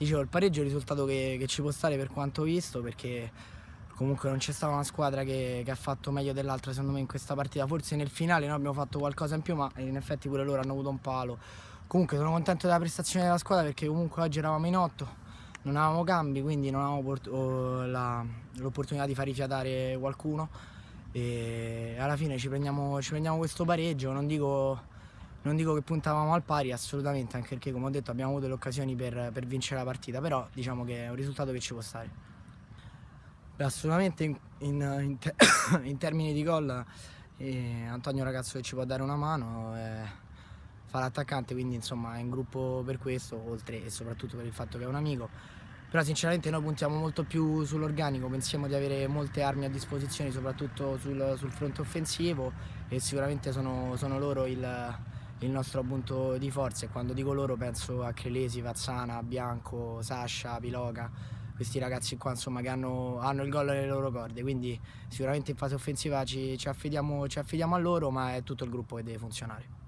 Dicevo, il pareggio è il risultato che ci può stare per quanto visto, perché comunque non c'è stata una squadra che ha fatto meglio dell'altra secondo me in questa partita. Forse nel finale noi abbiamo fatto qualcosa in più, ma in effetti pure loro hanno avuto un palo. Comunque sono contento della prestazione della squadra, perché comunque oggi eravamo in 8, non avevamo cambi, quindi non avevamo l'opportunità di far rifiatare qualcuno, e alla fine ci prendiamo questo pareggio. Non dico che puntavamo al pari, assolutamente, anche perché come ho detto abbiamo avuto le occasioni per vincere la partita, però diciamo che è un risultato che ci può stare. Beh, assolutamente in termini di gol, Antonio è un ragazzo che ci può dare una mano, fa l'attaccante, quindi insomma è in gruppo per questo, oltre e soprattutto per il fatto che è un amico. Però sinceramente noi puntiamo molto più sull'organico, pensiamo di avere molte armi a disposizione, soprattutto sul fronte offensivo, e sicuramente sono loro il nostro punto di forza, e quando dico loro penso a Crelesi, Vazzana, Bianco, Sasha, Piloga, questi ragazzi qua insomma che hanno il gol nelle loro corde, quindi sicuramente in fase offensiva ci affidiamo a loro, ma è tutto il gruppo che deve funzionare.